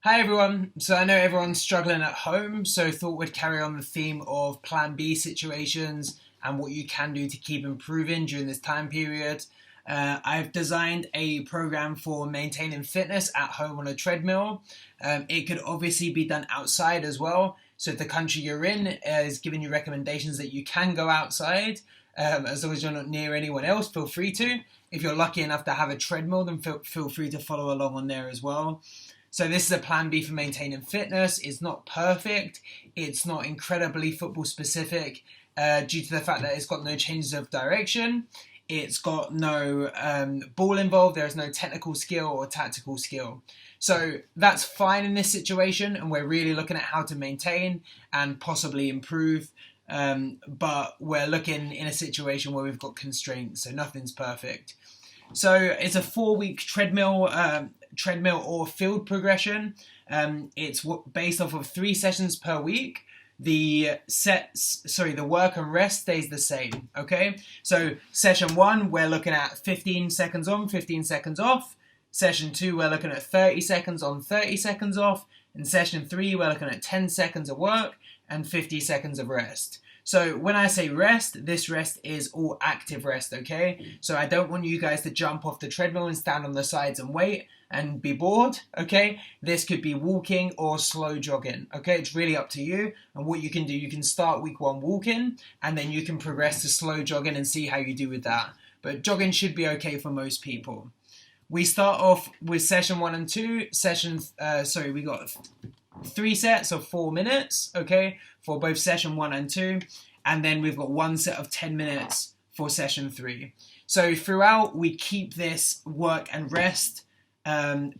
Hi everyone. So I know everyone's struggling at home, so thought we'd carry on the theme of plan B situations and what you can do to keep improving during this time period. I've designed a program for maintaining fitness at home on a treadmill. It could obviously be done outside as well. So if the country you're in is giving you recommendations that you can go outside, as long as you're not near anyone else, feel free to. If you're lucky enough to have a treadmill, then feel free to follow along on there as well. So this is a plan B for maintaining fitness. It's not perfect. It's not incredibly football specific due to the fact that it's got no changes of direction. It's got no ball involved. There is no technical skill or tactical skill. So that's fine in this situation, and we're really looking at how to maintain and possibly improve. But we're looking in a situation where we've got constraints, so nothing's perfect. So it's a 4-week treadmill or field progression. It's based off of 3 sessions per week. The work and rest stays the same. Okay, so session 1 we're looking at 15 seconds on, 15 seconds off. Session 2 we're looking at 30 seconds on, 30 seconds off. In session 3 we're looking at 10 seconds of work and 50 seconds of rest. So when I say rest, this rest is all active rest, okay? So I don't want you guys to jump off the treadmill and stand on the sides and wait and be bored, okay? This could be walking or slow jogging, okay? It's really up to you. And what you can do, you can start week 1 walking, and then you can progress to slow jogging and see how you do with that. But jogging should be okay for most people. We start off with session 1 and 2. We got 3 sets of 4 minutes, okay, for both session 1 and 2, and then we've got 1 set of 10 minutes for session 3. So throughout, we keep this work and rest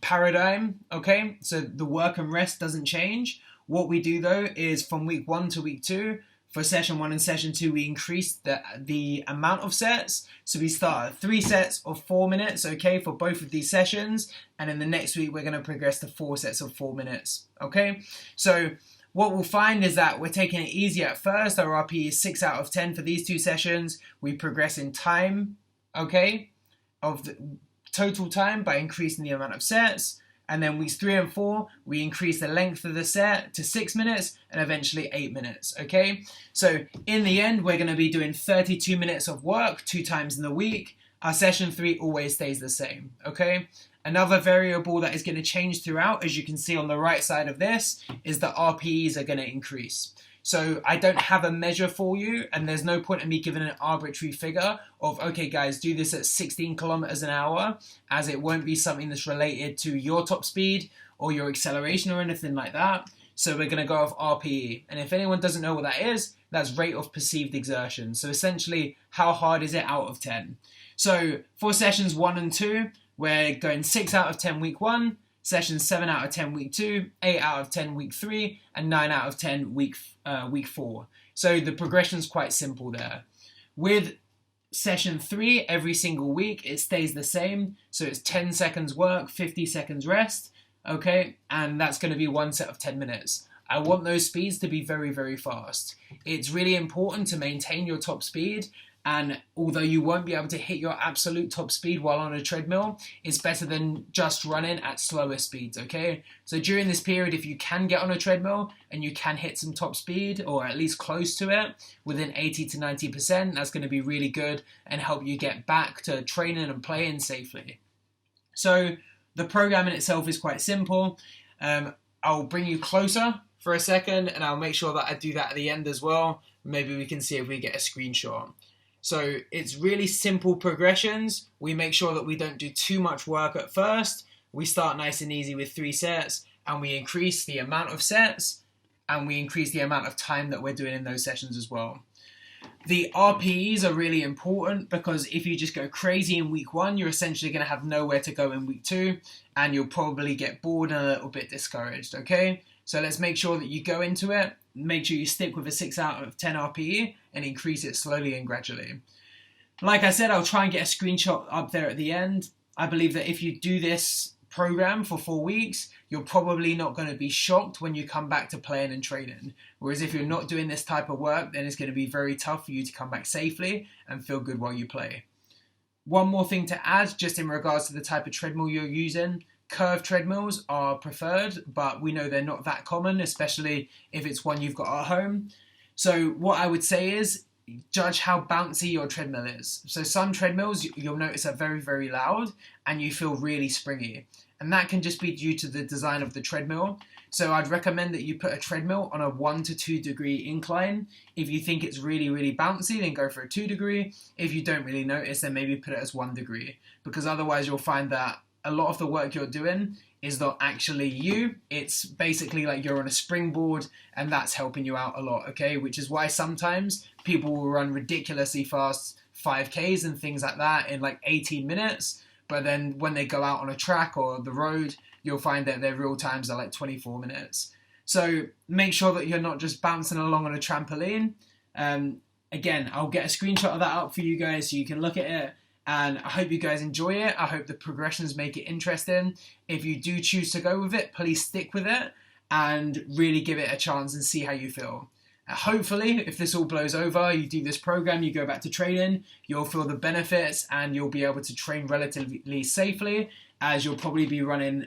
paradigm, okay, so the work and rest doesn't change. What we do though is from week 1 to week 2, for session 1 and session 2, we increase the amount of sets. So we start at 3 sets of 4 minutes, okay, for both of these sessions. And in the next week, we're going to progress to 4 sets of 4 minutes, okay? So what we'll find is that we're taking it easy at first. Our RP is 6 out of 10 for these 2 sessions. We progress in time, okay, of the total time by increasing the amount of sets. And then weeks 3 and 4, we increase the length of the set to 6 minutes and eventually 8 minutes, okay? So in the end, we're going to be doing 32 minutes of work 2 times in the week. Our session 3 always stays the same, okay? Another variable that is going to change throughout, as you can see on the right side of this, is the RPEs are going to increase. So I don't have a measure for you, and there's no point in me giving an arbitrary figure of, okay guys, do this at 16 kilometers an hour, as it won't be something that's related to your top speed or your acceleration or anything like that. So we're going to go off RPE. And if anyone doesn't know what that is, that's rate of perceived exertion. So essentially, how hard is it out of 10? So for sessions 1 and 2, we're going 6 out of 10 week 1, session 7 out of 10 week 2, 8 out of 10 week 3, and 9 out of 10 week 4. So the progression's quite simple there. With session 3, every single week, it stays the same. So it's 10 seconds work, 50 seconds rest, okay? And that's going to be 1 set of 10 minutes. I want those speeds to be very, very fast. It's really important to maintain your top speed. And although you won't be able to hit your absolute top speed while on a treadmill, it's better than just running at slower speeds, okay? So during this period, if you can get on a treadmill and you can hit some top speed, or at least close to it, within 80 to 90%, that's going to be really good and help you get back to training and playing safely. So the program in itself is quite simple. I'll bring you closer for a second, and I'll make sure that I do that at the end as well. Maybe we can see if we get a screenshot. So it's really simple progressions. We make sure that we don't do too much work at first. We start nice and easy with 3 sets, and we increase the amount of sets, and we increase the amount of time that we're doing in those sessions as well. The RPEs are really important because if you just go crazy in week 1, you're essentially going to have nowhere to go in week 2, and you'll probably get bored and a little bit discouraged, okay? So let's make sure that you go into it, make sure you stick with a 6 out of 10 RPE and increase it slowly and gradually. Like I said, I'll try and get a screenshot up there at the end. I believe that if you do this program for 4 weeks, you're probably not going to be shocked when you come back to playing and training. Whereas if you're not doing this type of work, then it's going to be very tough for you to come back safely and feel good while you play. One more thing to add, just in regards to the type of treadmill you're using. Curved treadmills are preferred, but we know they're not that common, especially if it's one you've got at home. So what I would say is judge how bouncy your treadmill is. So some treadmills you'll notice are very, very loud and you feel really springy. And that can just be due to the design of the treadmill. So I'd recommend that you put a treadmill on a 1 to 2 degree incline. If you think it's really, really bouncy, then go for a 2 degree. If you don't really notice, then maybe put it as 1 degree. Because otherwise you'll find that a lot of the work you're doing is not actually you. It's basically like you're on a springboard and that's helping you out a lot, okay? Which is why sometimes people will run ridiculously fast 5Ks and things like that in like 18 minutes. But then when they go out on a track or the road, you'll find that their real times are like 24 minutes. So make sure that you're not just bouncing along on a trampoline. Again, I'll get a screenshot of that up for you guys so you can look at it. And I hope you guys enjoy it. I hope the progressions make it interesting. If you do choose to go with it, please stick with it and really give it a chance and see how you feel. Hopefully, if this all blows over, you do this program, you go back to training, you'll feel the benefits and you'll be able to train relatively safely, as you'll probably be running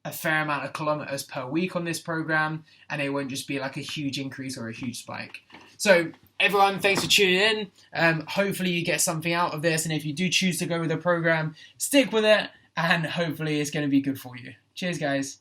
a fair amount of kilometers per week on this program, and it won't just be like a huge increase or a huge spike. So everyone, thanks for tuning in. Hopefully you get something out of this, and if you do choose to go with the program, stick with it, and hopefully it's going to be good for you. Cheers, guys.